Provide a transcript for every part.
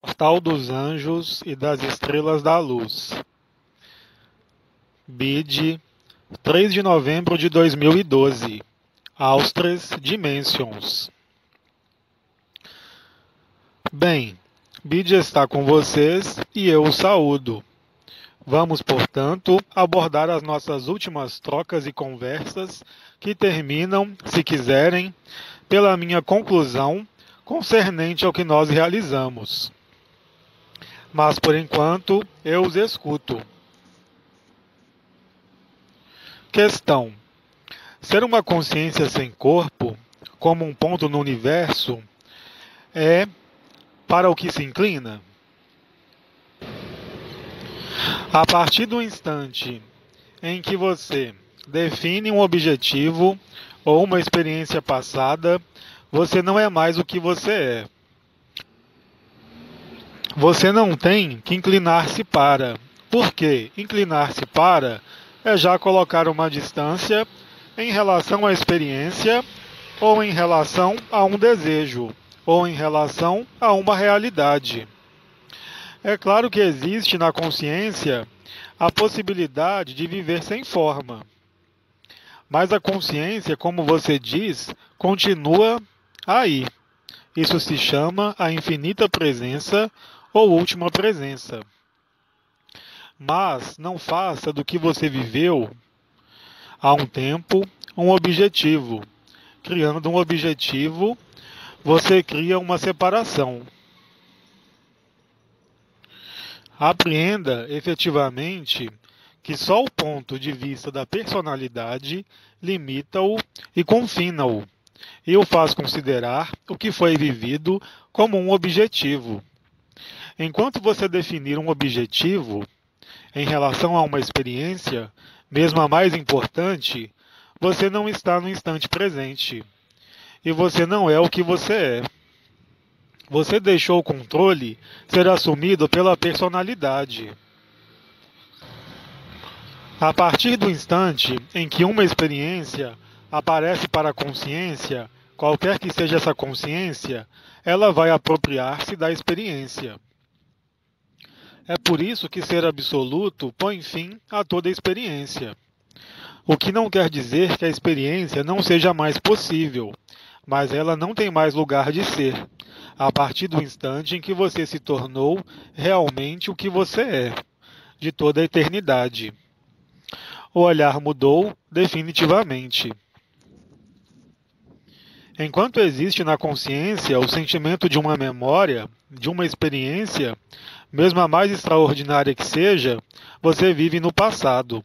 Portal dos Anjos e das Estrelas da Luz. BID 3 de novembro de 2012. Austres Dimensions. Bem, BID está com vocês e eu o saúdo. Vamos, portanto, abordar as nossas últimas trocas e conversas que terminam, se quiserem, pela minha conclusão concernente ao que nós realizamos. Mas, por enquanto, eu os escuto. Questão: ser uma consciência sem corpo, como um ponto no universo, é para o que se inclina? A partir do instante em que você define um objetivo ou uma experiência passada, você não é mais o que você é. Você não tem que inclinar-se para. Porque inclinar-se para é já colocar uma distância em relação à experiência, ou em relação a um desejo, ou em relação a uma realidade. É claro que existe na consciência a possibilidade de viver sem forma. Mas a consciência, como você diz, continua aí. Isso se chama a infinita presença ou última presença. Mas não faça do que você viveu há um tempo um objetivo. Criando um objetivo, você cria uma separação. Apreenda efetivamente que só o ponto de vista da personalidade limita-o e confina-o, e o faz considerar o que foi vivido como um objetivo. Enquanto você definir um objetivo em relação a uma experiência, mesmo a mais importante, você não está no instante presente. E você não é o que você é. Você deixou o controle ser assumido pela personalidade. A partir do instante em que uma experiência aparece para a consciência, qualquer que seja essa consciência, ela vai apropriar-se da experiência. É por isso que ser absoluto põe fim a toda experiência. O que não quer dizer que a experiência não seja mais possível, mas ela não tem mais lugar de ser, a partir do instante em que você se tornou realmente o que você é, de toda a eternidade. O olhar mudou definitivamente. Enquanto existe na consciência o sentimento de uma memória, de uma experiência, mesmo a mais extraordinária que seja, você vive no passado.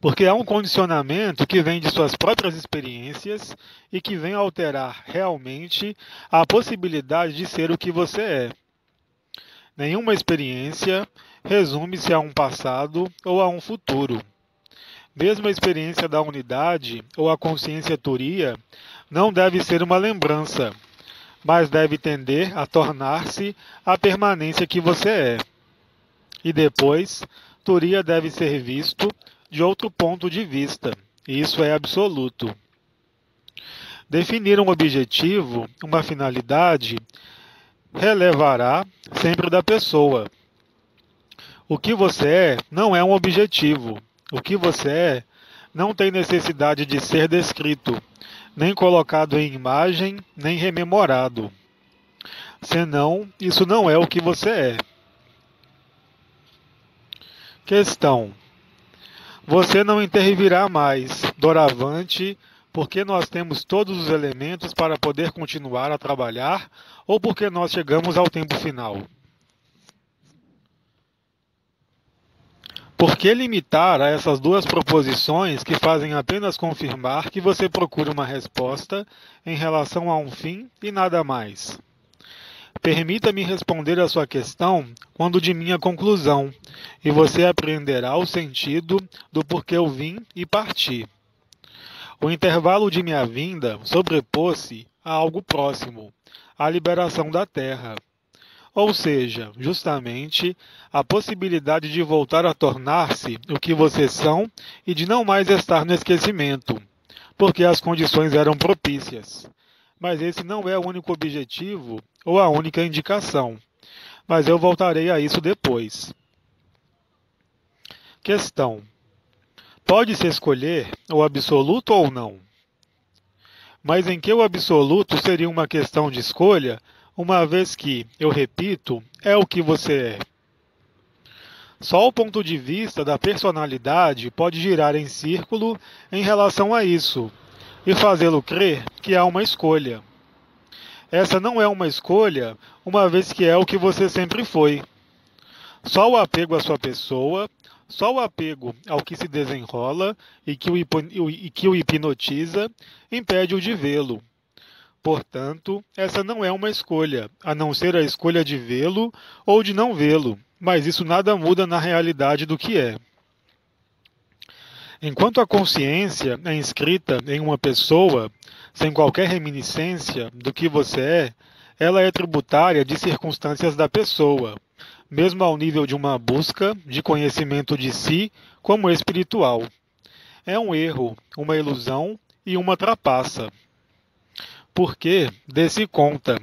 Porque há um condicionamento que vem de suas próprias experiências e que vem alterar realmente a possibilidade de ser o que você é. Nenhuma experiência resume-se a um passado ou a um futuro. Mesmo a experiência da unidade ou a consciência turia não deve ser uma lembrança, mas deve tender a tornar-se a permanência que você é. E depois, turia deve ser visto de outro ponto de vista, e isso é absoluto. Definir um objetivo, uma finalidade, relevará sempre da pessoa. O que você é não é um objetivo. O que você é não tem necessidade de ser descrito, nem colocado em imagem, nem rememorado. Senão, isso não é o que você é. Questão: você não intervirá mais, doravante, porque nós temos todos os elementos para poder continuar a trabalhar ou porque nós chegamos ao tempo final? Por que limitar a essas duas proposições que fazem apenas confirmar que você procura uma resposta em relação a um fim e nada mais? Permita-me responder a sua questão quando de minha conclusão, e você apreenderá o sentido do porquê eu vim e parti. O intervalo de minha vinda sobrepôs-se a algo próximo, a liberação da Terra. Ou seja, justamente, a possibilidade de voltar a tornar-se o que vocês são e de não mais estar no esquecimento, porque as condições eram propícias. mas esse não é o único objetivo ou a única indicação. Mas eu voltarei a isso depois. Questão: pode-se escolher o absoluto ou não? Mas em que o absoluto seria uma questão de escolha, uma vez que, eu repito, é o que você é. Só o ponto de vista da personalidade pode girar em círculo em relação a isso e fazê-lo crer que há uma escolha. Essa não é uma escolha, uma vez que é o que você sempre foi. Só o apego à sua pessoa, só o apego ao que se desenrola e que o hipnotiza, impede-o de vê-lo. Portanto, essa não é uma escolha, a não ser a escolha de vê-lo ou de não vê-lo, mas isso nada muda na realidade do que é. Enquanto a consciência é inscrita em uma pessoa, sem qualquer reminiscência do que você é, ela é tributária de circunstâncias da pessoa, mesmo ao nível de uma busca de conhecimento de si como espiritual. É um erro, uma ilusão e uma trapaça. Porque, dê-se conta,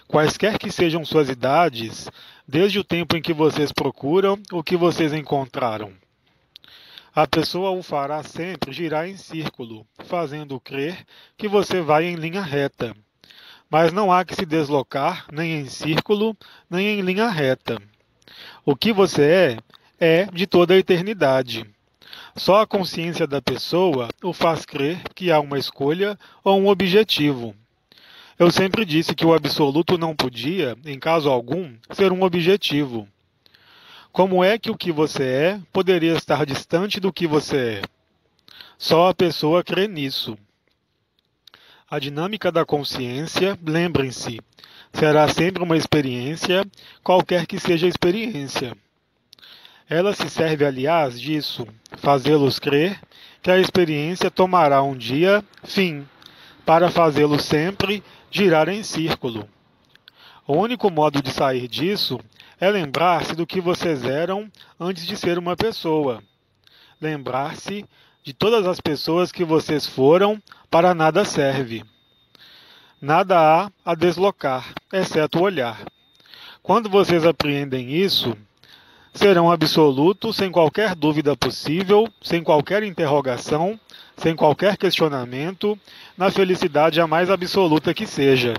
quaisquer que sejam suas idades, desde o tempo em que vocês procuram o que vocês encontraram, a pessoa o fará sempre girar em círculo, fazendo crer que você vai em linha reta. Mas não há que se deslocar nem em círculo, nem em linha reta. O que você é de toda a eternidade. Só a consciência da pessoa o faz crer que há uma escolha ou um objetivo. Eu sempre disse que o absoluto não podia, em caso algum, ser um objetivo. Como é que o que você é poderia estar distante do que você é? Só a pessoa crê nisso. A dinâmica da consciência, lembrem-se, será sempre uma experiência, qualquer que seja a experiência. Ela se serve, aliás, disso, fazê-los crer que a experiência tomará um dia fim, para fazê-los sempre girar em círculo. O único modo de sair disso é lembrar-se do que vocês eram antes de ser uma pessoa. Lembrar-se de todas as pessoas que vocês foram, para nada serve. Nada há a deslocar, exceto o olhar. Quando vocês apreendem isso, serão absolutos, sem qualquer dúvida possível, sem qualquer interrogação, sem qualquer questionamento, na felicidade a mais absoluta que seja.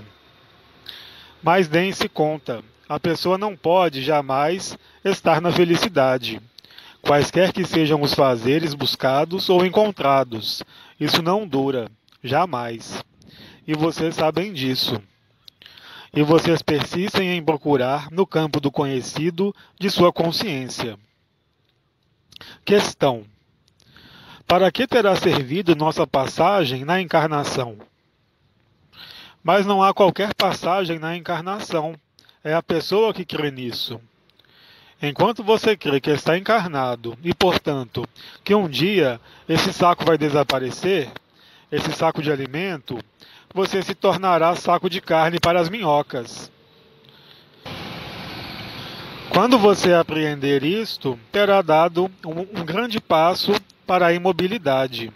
Mas deem-se conta, a pessoa não pode jamais estar na felicidade, quaisquer que sejam os fazeres buscados ou encontrados. Isso não dura, jamais. E vocês sabem disso. E vocês persistem em procurar no campo do conhecido de sua consciência. Questão: para que terá servido nossa passagem na encarnação? Mas não há qualquer passagem na encarnação. É a pessoa que crê nisso. Enquanto você crê que está encarnado e, portanto, que um dia esse saco vai desaparecer, esse saco de alimento, você se tornará saco de carne para as minhocas. Quando você apreender isto, terá dado um grande passo para a imobilidade.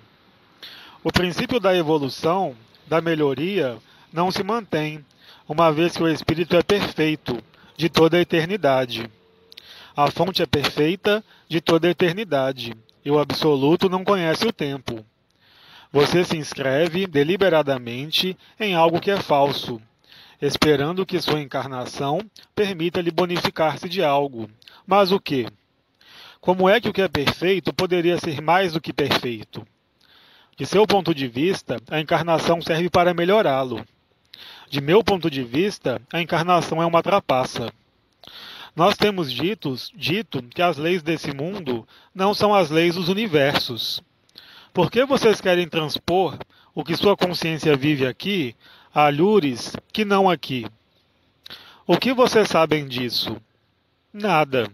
O princípio da evolução, da melhoria, não se mantém, uma vez que o espírito é perfeito, de toda a eternidade. A fonte é perfeita, de toda a eternidade, e o absoluto não conhece o tempo. Você se inscreve deliberadamente em algo que é falso, esperando que sua encarnação permita-lhe bonificar-se de algo. Mas o quê? Como é que o que é perfeito poderia ser mais do que perfeito? De seu ponto de vista, a encarnação serve para melhorá-lo. De meu ponto de vista, a encarnação é uma trapaça. Nós temos dito que as leis desse mundo não são as leis dos universos. Por que vocês querem transpor o que sua consciência vive aqui a alhures que não aqui? O que vocês sabem disso? Nada.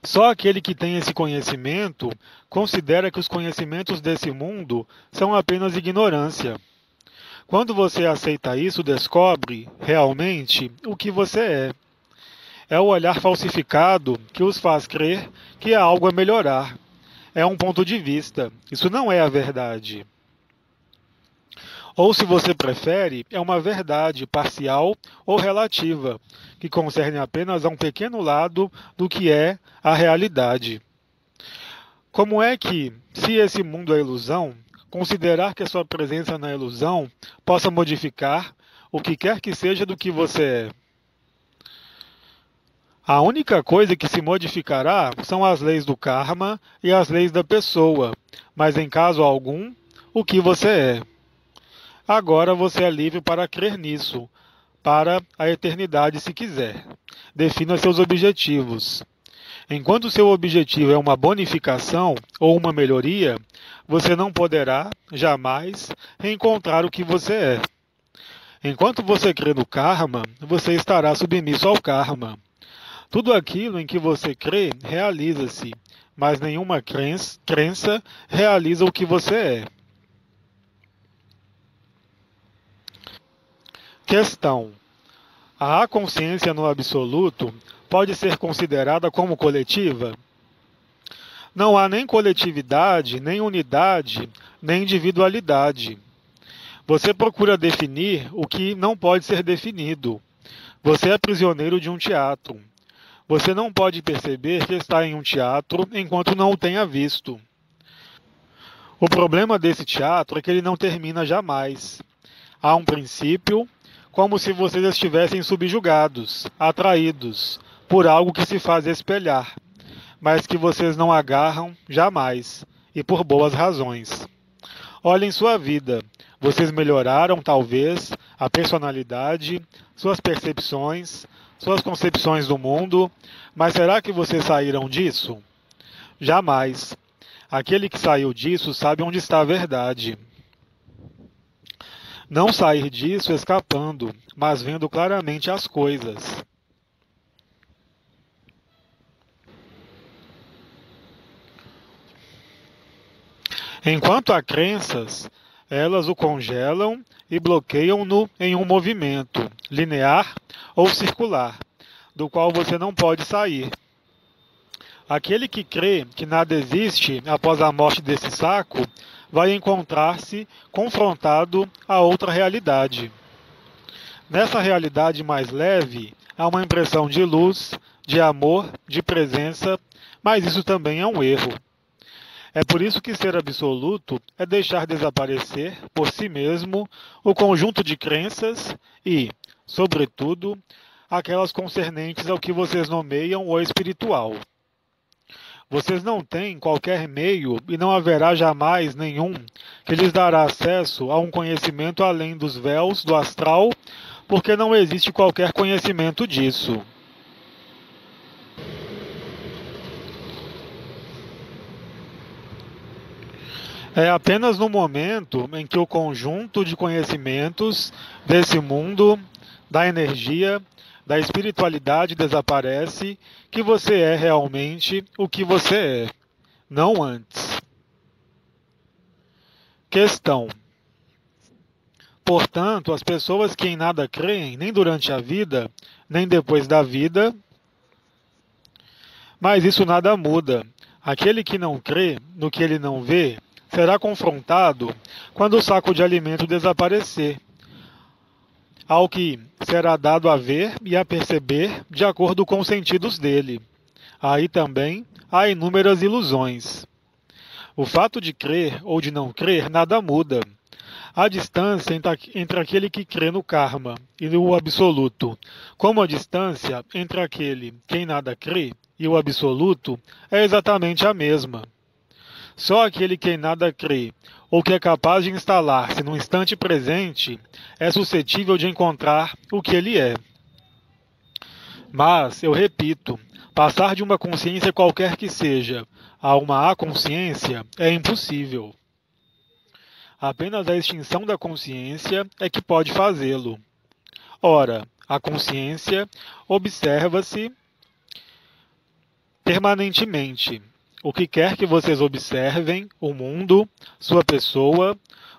Só aquele que tem esse conhecimento considera que os conhecimentos desse mundo são apenas ignorância. Quando você aceita isso, descobre, realmente, o que você é. É o olhar falsificado que os faz crer que há algo a melhorar. É um ponto de vista. Isso não é a verdade. Ou, se você prefere, é uma verdade parcial ou relativa, que concerne apenas a um pequeno lado do que é a realidade. Como é que, se esse mundo é ilusão, considerar que a sua presença na ilusão possa modificar o que quer que seja do que você é? A única coisa que se modificará são as leis do karma e as leis da pessoa, mas em caso algum, o que você é. Agora você é livre para crer nisso, para a eternidade se quiser. Defina seus objetivos. Enquanto seu objetivo é uma bonificação ou uma melhoria, você não poderá, jamais, reencontrar o que você é. Enquanto você crê no karma, você estará submisso ao karma. Tudo aquilo em que você crê realiza-se, mas nenhuma crença realiza o que você é. Questão: a consciência no absoluto pode ser considerada como coletiva? Não há nem coletividade, nem unidade, nem individualidade. Você procura definir o que não pode ser definido. Você é prisioneiro de um teatro. Você não pode perceber que está em um teatro enquanto não o tenha visto. O problema desse teatro é que ele não termina jamais. Há um princípio, como se vocês estivessem subjugados, atraídos, por algo que se faz espelhar, mas que vocês não agarram jamais, e por boas razões. Olhem sua vida. Vocês melhoraram, talvez, a personalidade, suas percepções, suas concepções do mundo, mas será que vocês saíram disso? Jamais. Aquele que saiu disso sabe onde está a verdade. Não sair disso escapando, mas vendo claramente as coisas. Enquanto há crenças, elas o congelam e bloqueiam-no em um movimento, linear ou circular, do qual você não pode sair. Aquele que crê que nada existe após a morte desse saco vai encontrar-se confrontado a outra realidade. Nessa realidade mais leve, há uma impressão de luz, de amor, de presença, mas isso também é um erro. É por isso que ser absoluto é deixar desaparecer, por si mesmo, o conjunto de crenças e, sobretudo, aquelas concernentes ao que vocês nomeiam o espiritual. Vocês não têm qualquer meio e não haverá jamais nenhum que lhes dará acesso a um conhecimento além dos véus do astral, porque não existe qualquer conhecimento disso. É apenas no momento em que o conjunto de conhecimentos desse mundo, da energia, da espiritualidade desaparece, que você é realmente o que você é, não antes. Questão: portanto, as pessoas que em nada creem, nem durante a vida, nem depois da vida, mas isso nada muda. Aquele que não crê no que ele não vê, será confrontado quando o saco de alimento desaparecer, ao que será dado a ver e a perceber de acordo com os sentidos dele. Aí também há inúmeras ilusões. O fato de crer ou de não crer nada muda. A distância entre aquele que crê no karma e o absoluto, como a distância entre aquele que em nada crê e o absoluto, é exatamente a mesma. Só aquele que em nada crê, ou que é capaz de instalar-se no instante presente, é suscetível de encontrar o que ele é. Mas, eu repito, passar de uma consciência qualquer que seja a uma aconsciência é impossível. Apenas a extinção da consciência é que pode fazê-lo. Ora, a consciência observa-se permanentemente. O que quer que vocês observem, o mundo, sua pessoa,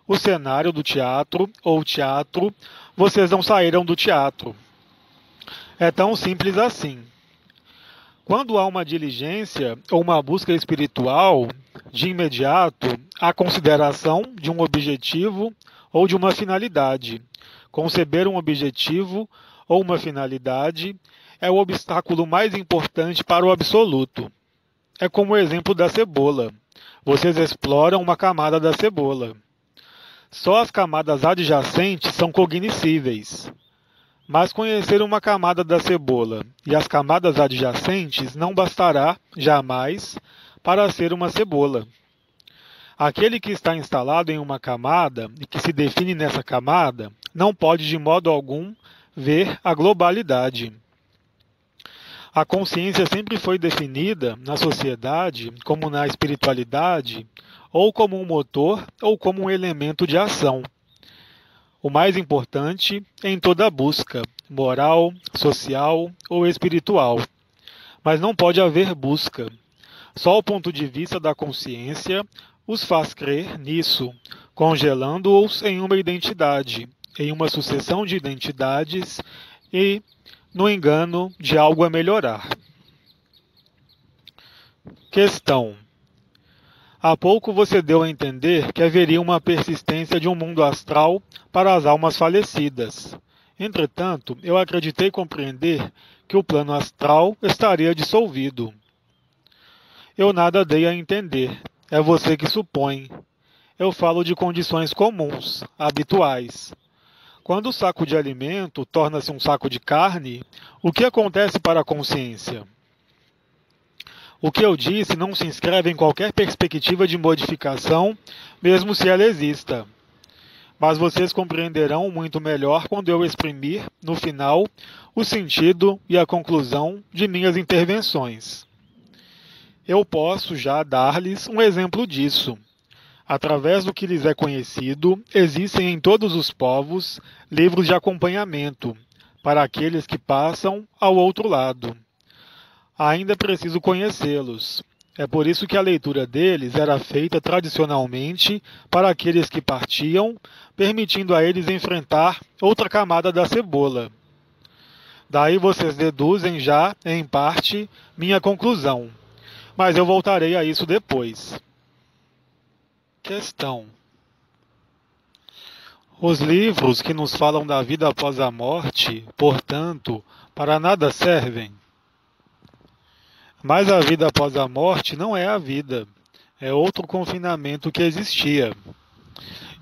o cenário do teatro ou teatro, vocês não saíram do teatro. É tão simples assim. Quando há uma diligência ou uma busca espiritual, de imediato, a consideração de um objetivo ou de uma finalidade. Conceber um objetivo ou uma finalidade é o obstáculo mais importante para o absoluto. É como o exemplo da cebola. Vocês exploram uma camada da cebola. Só as camadas adjacentes são cognoscíveis. Mas conhecer uma camada da cebola e as camadas adjacentes não bastará, jamais, para ser uma cebola. Aquele que está instalado em uma camada e que se define nessa camada não pode de modo algum ver a globalidade. A consciência sempre foi definida na sociedade como na espiritualidade, ou como um motor ou como um elemento de ação. O mais importante em toda busca, moral, social ou espiritual. Mas não pode haver busca. Só o ponto de vista da consciência os faz crer nisso, congelando-os em uma identidade, em uma sucessão de identidades e no engano de algo a melhorar. Questão. Há pouco você deu a entender que haveria uma persistência de um mundo astral para as almas falecidas. Entretanto, eu acreditei compreender que o plano astral estaria dissolvido. Eu nada dei a entender. É você que supõe. Eu falo de condições comuns, habituais. Quando o saco de alimento torna-se um saco de carne, o que acontece para a consciência? O que eu disse não se inscreve em qualquer perspectiva de modificação, mesmo se ela exista. Mas vocês compreenderão muito melhor quando eu exprimir, no final, o sentido e a conclusão de minhas intervenções. Eu posso já dar-lhes um exemplo disso. Através do que lhes é conhecido, existem em todos os povos livros de acompanhamento, para aqueles que passam ao outro lado. Ainda é preciso conhecê-los. É por isso que a leitura deles era feita tradicionalmente para aqueles que partiam, permitindo a eles enfrentar outra camada da cebola. Daí vocês deduzem já, em parte, minha conclusão. Mas eu voltarei a isso depois. Questão. Os livros que nos falam da vida após a morte, portanto, para nada servem. Mas a vida após a morte não é a vida, é outro confinamento que existia.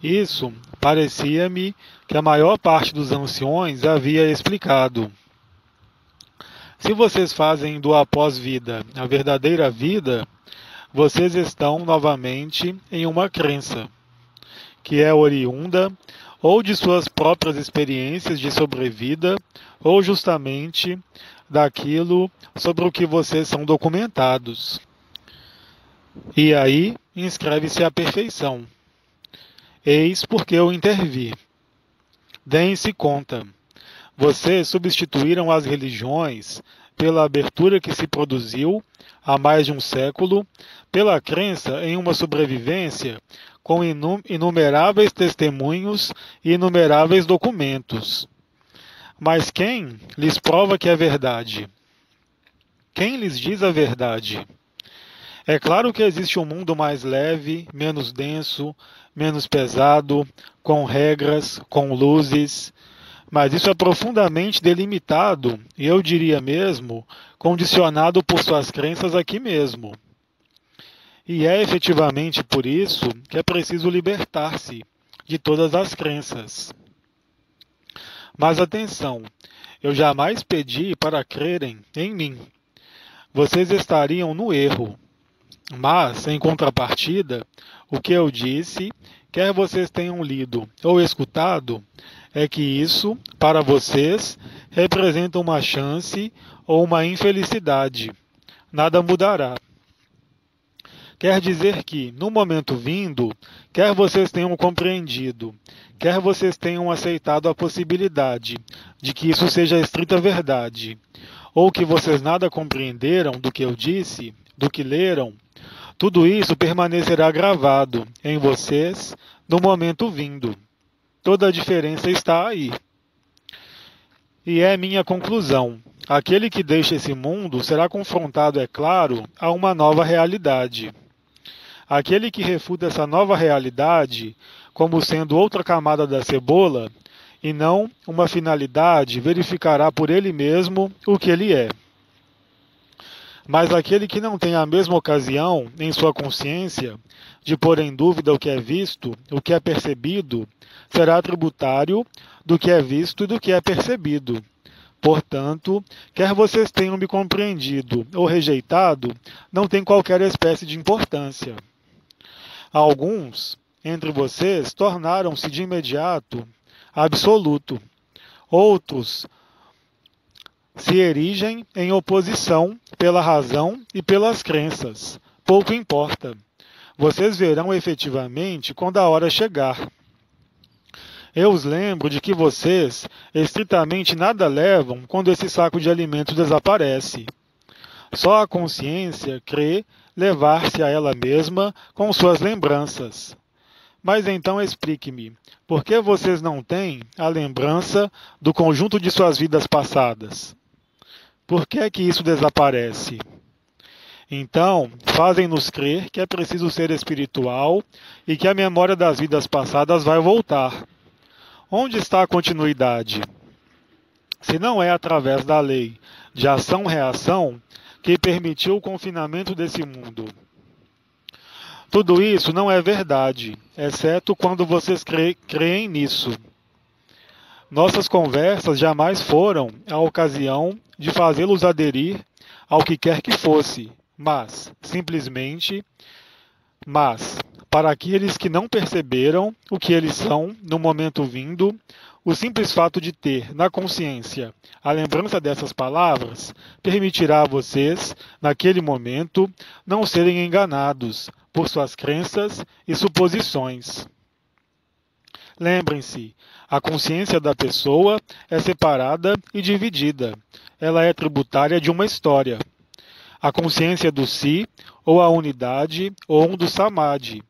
Isso parecia-me que a maior parte dos anciões havia explicado. Se vocês fazem do após-vida a verdadeira vida, vocês estão novamente em uma crença, que é oriunda ou de suas próprias experiências de sobrevida, ou justamente daquilo sobre o que vocês são documentados. E aí inscreve-se a perfeição. Eis porque eu intervi. Deem-se conta. Vocês substituíram as religiões pela abertura que se produziu há mais de um século, pela crença em uma sobrevivência com inumeráveis testemunhos e inumeráveis documentos. Mas quem lhes prova que é verdade? Quem lhes diz a verdade? É claro que existe um mundo mais leve, menos denso, menos pesado, com regras, com luzes, mas isso é profundamente delimitado, e eu diria mesmo, condicionado por suas crenças aqui mesmo. E é efetivamente por isso que é preciso libertar-se de todas as crenças. Mas atenção, eu jamais pedi para crerem em mim. Vocês estariam no erro. Mas, em contrapartida, o que eu disse, quer vocês tenham lido ou escutado, é que isso, para vocês, representa uma chance ou uma infelicidade. Nada mudará. Quer dizer que, no momento vindo, quer vocês tenham compreendido, quer vocês tenham aceitado a possibilidade de que isso seja a estrita verdade, ou que vocês nada compreenderam do que eu disse, do que leram, tudo isso permanecerá gravado em vocês no momento vindo. Toda a diferença está aí. E é minha conclusão. Aquele que deixa esse mundo será confrontado, é claro, a uma nova realidade. Aquele que refuta essa nova realidade como sendo outra camada da cebola, e não uma finalidade, verificará por ele mesmo o que ele é. Mas aquele que não tem a mesma ocasião, em sua consciência, de pôr em dúvida o que é visto, o que é percebido, será tributário do que é visto e do que é percebido. Portanto, quer vocês tenham me compreendido ou rejeitado, não tem qualquer espécie de importância. Alguns entre vocês tornaram-se de imediato absoluto. Outros se erigem em oposição pela razão e pelas crenças. Pouco importa. Vocês verão efetivamente quando a hora chegar. Eu os lembro de que vocês estritamente nada levam quando esse saco de alimentos desaparece. Só a consciência crê levar-se a ela mesma com suas lembranças. Mas então explique-me, por que vocês não têm a lembrança do conjunto de suas vidas passadas? Por que é que isso desaparece? Então, fazem-nos crer que é preciso ser espiritual e que a memória das vidas passadas vai voltar. Onde está a continuidade? Se não é através da lei de ação-reação que permitiu o confinamento desse mundo. Tudo isso não é verdade, exceto quando vocês creem nisso. Nossas conversas jamais foram a ocasião de fazê-los aderir ao que quer que fosse, mas, para aqueles que não perceberam o que eles são no momento vindo, o simples fato de ter na consciência a lembrança dessas palavras permitirá a vocês, naquele momento, não serem enganados por suas crenças e suposições. Lembrem-se, a consciência da pessoa é separada e dividida. Ela é tributária de uma história. A consciência do si, ou a unidade, ou um do samadhi,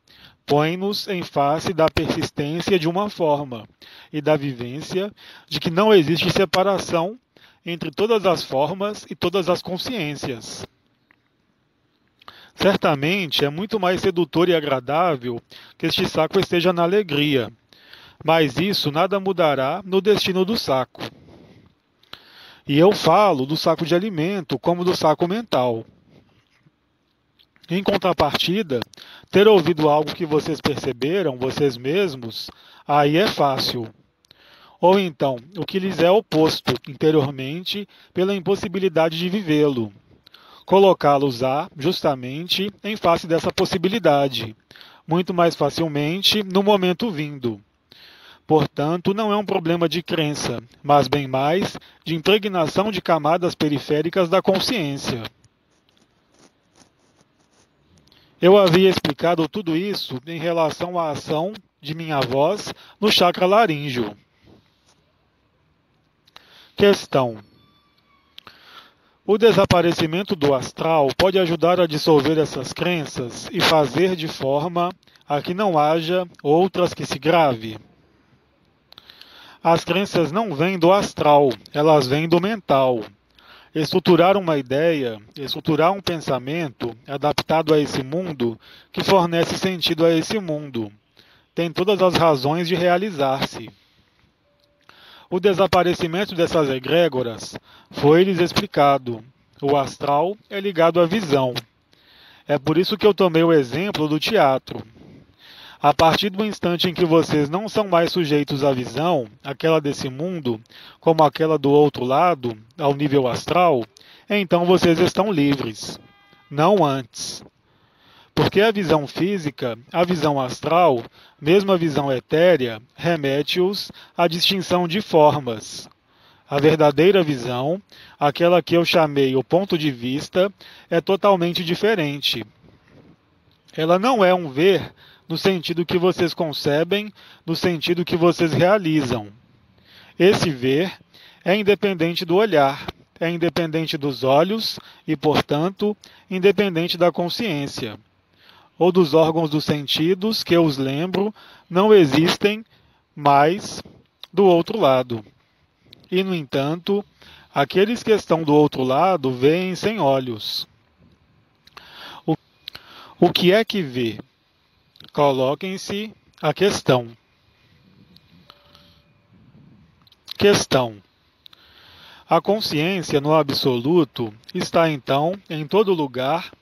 põe-nos em face da persistência de uma forma e da vivência de que não existe separação entre todas as formas e todas as consciências. Certamente é muito mais sedutor e agradável que este saco esteja na alegria, mas isso nada mudará no destino do saco. E eu falo do saco de alimento como do saco mental. Em contrapartida, ter ouvido algo que vocês perceberam, vocês mesmos, aí é fácil. Ou então, o que lhes é oposto interiormente pela impossibilidade de vivê-lo. Colocá-los justamente em face dessa possibilidade, muito mais facilmente no momento vindo. Portanto, não é um problema de crença, mas bem mais de impregnação de camadas periféricas da consciência. Eu havia explicado tudo isso em relação à ação de minha voz no chakra laríngeo. Questão: o desaparecimento do astral pode ajudar a dissolver essas crenças e fazer de forma a que não haja outras que se grave? As crenças não vêm do astral, elas vêm do mental. Estruturar uma ideia, estruturar um pensamento adaptado a esse mundo, que fornece sentido a esse mundo, tem todas as razões de realizar-se. O desaparecimento dessas egrégoras foi-lhes explicado. O astral é ligado à visão. É por isso que eu tomei o exemplo do teatro. A partir do instante em que vocês não são mais sujeitos à visão, aquela desse mundo, como aquela do outro lado, ao nível astral, então vocês estão livres. Não antes. Porque a visão física, a visão astral, mesmo a visão etérea, remete-os à distinção de formas. A verdadeira visão, aquela que eu chamei o ponto de vista, é totalmente diferente. Ela não é um ver no sentido que vocês concebem, no sentido que vocês realizam. Esse ver é independente do olhar, é independente dos olhos e, portanto, independente da consciência. Ou dos órgãos dos sentidos, que eu os lembro, não existem mais do outro lado. E, no entanto, aqueles que estão do outro lado veem sem olhos. O que é que vê? Coloquem-se A questão. Questão. A consciência no absoluto está então em todo lugar,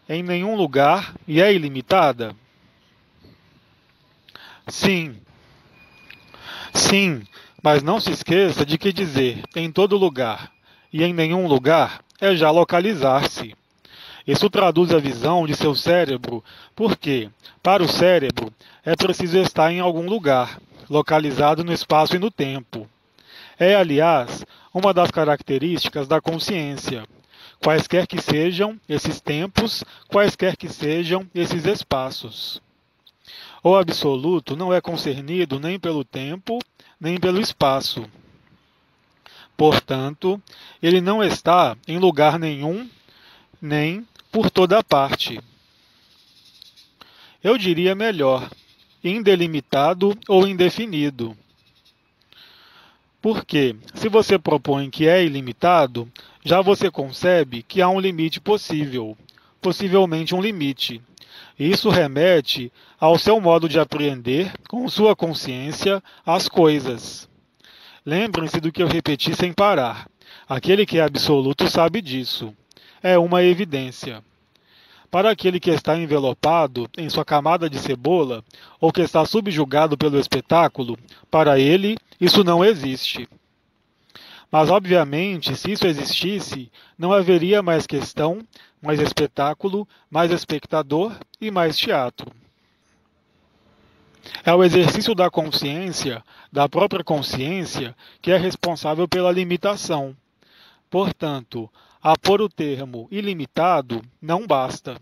em nenhum lugar e é ilimitada? Sim. Sim, mas não se esqueça de que dizer em todo lugar e em nenhum lugar é já localizar-se. Isso traduz a visão de seu cérebro, porque, para o cérebro, é preciso estar em algum lugar, localizado no espaço e no tempo. É, aliás, uma das características da consciência. Quaisquer que sejam esses tempos, quaisquer que sejam esses espaços. O absoluto não é concernido nem pelo tempo, nem pelo espaço. Portanto, ele não está em lugar nenhum, nem por toda parte. Eu diria melhor, indelimitado ou indefinido. Porque, se você propõe que é ilimitado, já você concebe que há um limite possível, possivelmente um limite. Isso remete ao seu modo de apreender, com sua consciência, as coisas. Lembrem-se do que eu repeti sem parar. Aquele que é absoluto sabe disso. É uma evidência. Para aquele que está envelopado em sua camada de cebola, ou que está subjugado pelo espetáculo, para ele, isso não existe. Mas, obviamente, se isso existisse, não haveria mais questão, mais espetáculo, mais espectador e mais teatro. É o exercício da consciência, da própria consciência, que é responsável pela limitação. Portanto, a pôr o termo ilimitado não basta.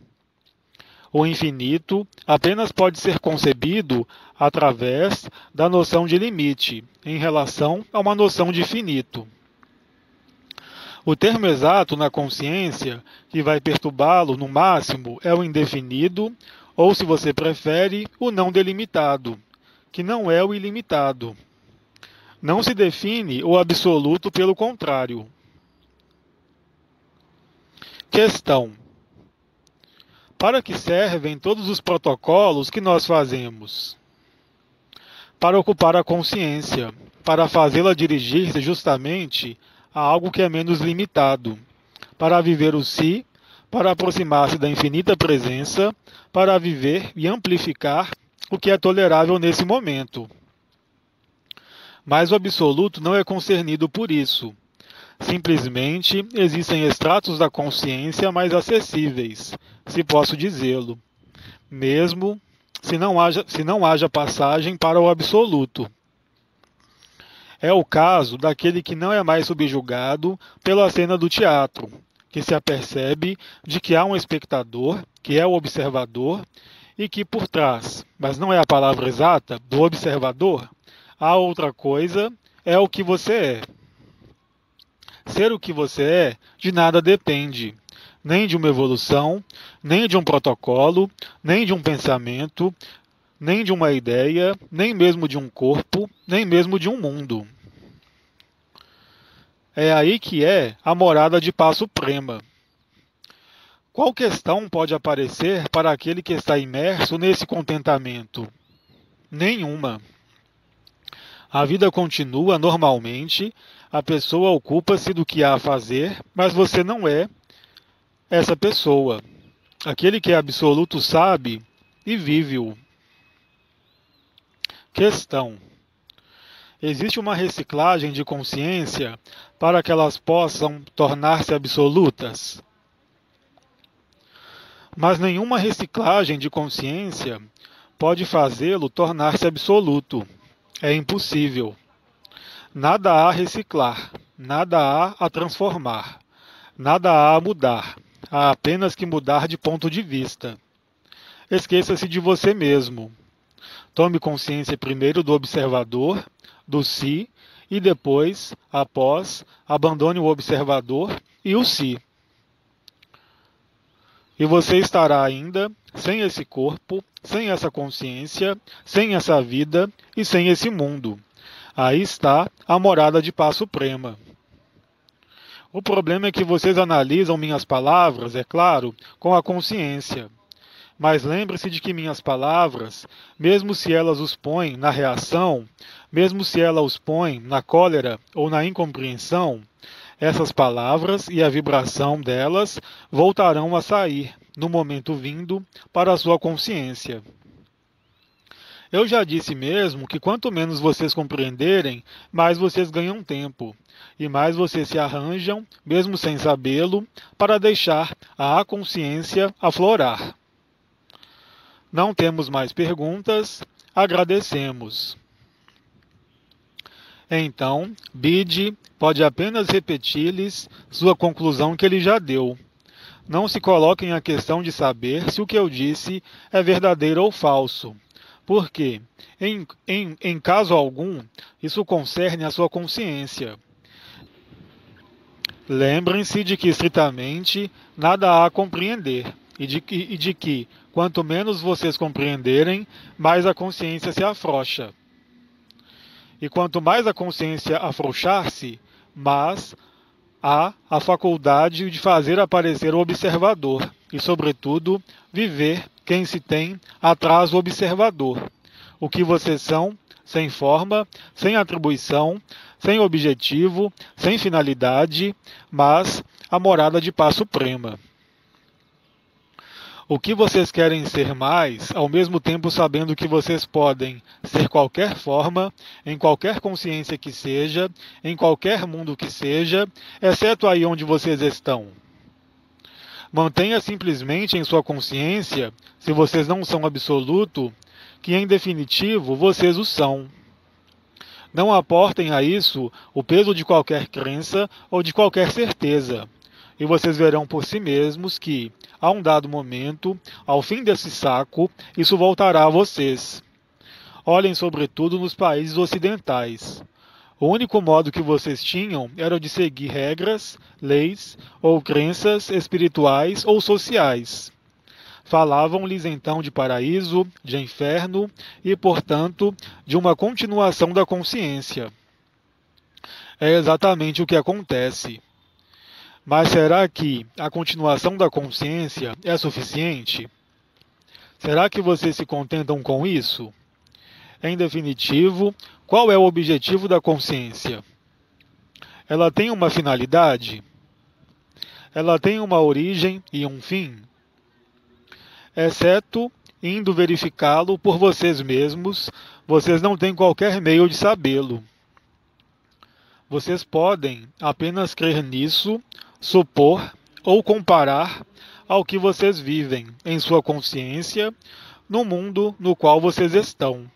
O infinito apenas pode ser concebido através da noção de limite, em relação a uma noção de finito. O termo exato na consciência, que vai perturbá-lo no máximo, é o indefinido, ou, se você prefere, o não delimitado, que não é o ilimitado. Não se define o absoluto pelo contrário. Questão. Para que servem todos os protocolos que nós fazemos? Para ocupar a consciência, para fazê-la dirigir-se justamente a algo que é menos limitado, para viver o si, para aproximar-se da infinita presença, para viver e amplificar o que é tolerável nesse momento. Mas o absoluto não é concernido por isso. Simplesmente existem estratos da consciência mais acessíveis, se posso dizê-lo, mesmo se não haja passagem para o absoluto. É o caso daquele que não é mais subjugado pela cena do teatro, que se apercebe de que há um espectador, que é o observador, e que por trás, mas não é a palavra exata, do observador, há outra coisa, é o que você é. Ser o que você é, de nada depende, nem de uma evolução, nem de um protocolo, nem de um pensamento, nem de uma ideia, nem mesmo de um corpo, nem mesmo de um mundo. É aí que é a morada de paz suprema. Qual questão pode aparecer para aquele que está imerso nesse contentamento? Nenhuma. A vida continua normalmente, a pessoa ocupa-se do que há a fazer, mas você não é essa pessoa. Aquele que é absoluto sabe e vive-o. Questão. Existe uma reciclagem de consciência para que elas possam tornar-se absolutas? Mas nenhuma reciclagem de consciência pode fazê-lo tornar-se absoluto. É impossível. Nada há a reciclar, nada há a transformar, nada há a mudar. Há apenas que mudar de ponto de vista. Esqueça-se de você mesmo. Tome consciência primeiro do observador, do si, e depois, após, abandone o observador e o si. E você estará ainda sem esse corpo, sem essa consciência, sem essa vida e sem esse mundo. Aí está a morada de paz suprema. O problema é que vocês analisam minhas palavras, é claro, com a consciência. Mas lembre-se de que minhas palavras, mesmo se elas os põem na reação, mesmo se elas os põem na cólera ou na incompreensão, essas palavras e a vibração delas voltarão a sair, no momento vindo, para a sua consciência. Eu já disse mesmo que quanto menos vocês compreenderem, mais vocês ganham tempo, e mais vocês se arranjam, mesmo sem sabê-lo, para deixar a consciência aflorar. Não temos mais perguntas, agradecemos. Então, Bide pode apenas repetir-lhes sua conclusão que ele já deu. Não se coloquem a questão de saber se o que eu disse é verdadeiro ou falso, porque, em caso algum, isso concerne a sua consciência. Lembrem-se de que, estritamente, nada há a compreender, e de que, quanto menos vocês compreenderem, mais a consciência se afrouxa. E quanto mais a consciência afrouxar-se, mais há a faculdade de fazer aparecer o observador, e, sobretudo, viver quem se tem atrás do observador. O que vocês são, sem forma, sem atribuição, sem objetivo, sem finalidade, mas a morada de paz suprema. O que vocês querem ser mais, ao mesmo tempo sabendo que vocês podem ser qualquer forma, em qualquer consciência que seja, em qualquer mundo que seja, exceto aí onde vocês estão. Mantenha simplesmente em sua consciência, se vocês não são absoluto, que em definitivo vocês o são. Não aportem a isso o peso de qualquer crença ou de qualquer certeza. E vocês verão por si mesmos que, a um dado momento, ao fim desse saco, isso voltará a vocês. Olhem sobretudo nos países ocidentais. O único modo que vocês tinham era o de seguir regras, leis ou crenças espirituais ou sociais. Falavam-lhes então de paraíso, de inferno e, portanto, de uma continuação da consciência. É exatamente o que acontece. Mas será que a continuação da consciência é suficiente? Será que vocês se contentam com isso? Em definitivo, qual é o objetivo da consciência? Ela tem uma finalidade? Ela tem uma origem e um fim? Exceto indo verificá-lo por vocês mesmos, vocês não têm qualquer meio de sabê-lo. Vocês podem apenas crer nisso, supor ou comparar ao que vocês vivem em sua consciência, no mundo no qual vocês estão.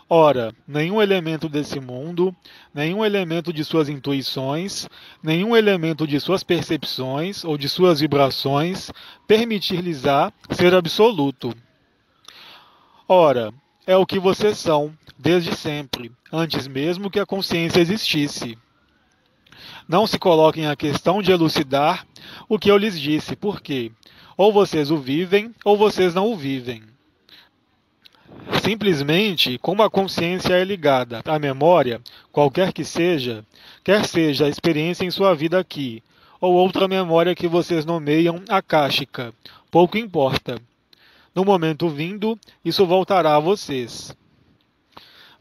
Ora, nenhum elemento desse mundo, nenhum elemento de suas intuições, nenhum elemento de suas percepções ou de suas vibrações permitir-lhes-á ser absoluto. Ora, é o que vocês são, desde sempre, antes mesmo que a consciência existisse. Não se coloquem a questão de elucidar o que eu lhes disse, porque ou vocês o vivem ou vocês não o vivem. Simplesmente, como a consciência é ligada à memória, qualquer que seja, quer seja a experiência em sua vida aqui, ou outra memória que vocês nomeiam akáshica, pouco importa. No momento vindo, isso voltará a vocês.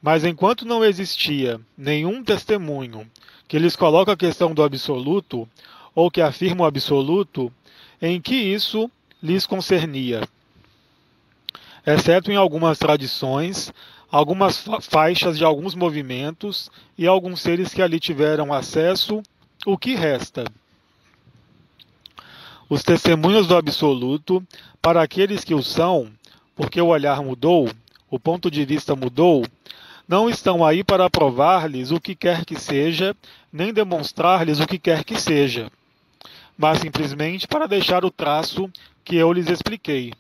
Mas enquanto não existia nenhum testemunho que lhes coloque a questão do absoluto, ou que afirma o absoluto, em que isso lhes concernia? Exceto em algumas tradições, algumas faixas de alguns movimentos e alguns seres que ali tiveram acesso, o que resta? Os testemunhos do absoluto, para aqueles que o são, porque o olhar mudou, o ponto de vista mudou, não estão aí para provar-lhes o que quer que seja, nem demonstrar-lhes o que quer que seja, mas simplesmente para deixar o traço que eu lhes expliquei.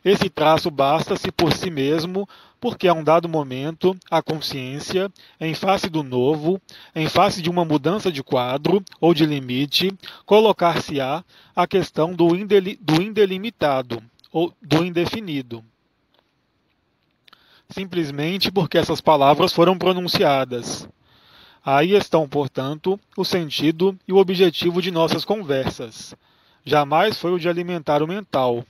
Esse traço basta-se por si mesmo, porque a um dado momento, a consciência, em face do novo, em face de uma mudança de quadro ou de limite, colocar-se-á a questão do indelimitado ou do indefinido. Simplesmente porque essas palavras foram pronunciadas. Aí estão, portanto, o sentido e o objetivo de nossas conversas. Jamais foi o de alimentar o mental.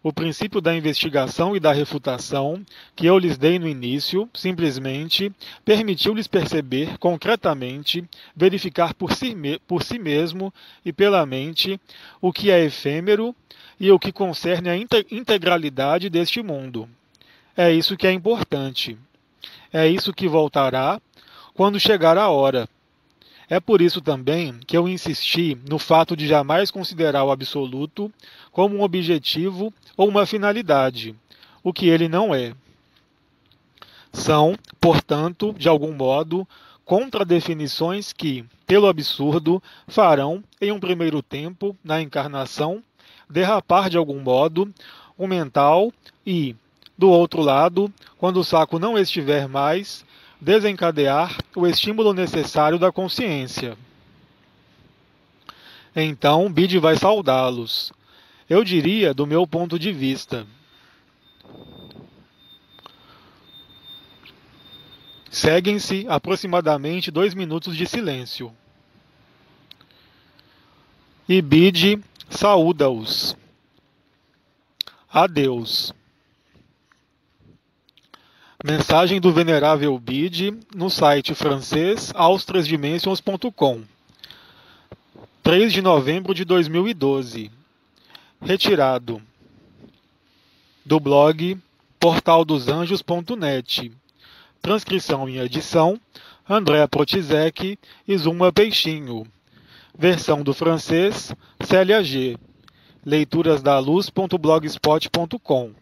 O princípio da investigação e da refutação, que eu lhes dei no início, simplesmente permitiu-lhes perceber concretamente, verificar por si mesmo e pela mente o que é efêmero e o que concerne à integralidade deste mundo. É isso que é importante. É isso que voltará quando chegar a hora. É por isso também que eu insisti no fato de jamais considerar o absoluto como um objetivo ou uma finalidade, o que ele não é. São, portanto, de algum modo, contradefinições que, pelo absurdo, farão, em um primeiro tempo, na encarnação, derrapar de algum modo o mental e, do outro lado, quando o saco não estiver mais, desencadear o estímulo necessário da consciência. Então, Bide vai saudá-los. Eu diria do meu ponto de vista. Seguem-se aproximadamente 2 minutos de silêncio. E Bide saúda-os. Adeus. Mensagem do Venerável Bide no site francês austrasdimensions.com, 3 de novembro de 2012. Retirado do blog portaldosanjos.net. Transcrição e edição André Protizek e Zuma Peixinho. Versão do francês Célia G. Leituras da Luz.blogspot.com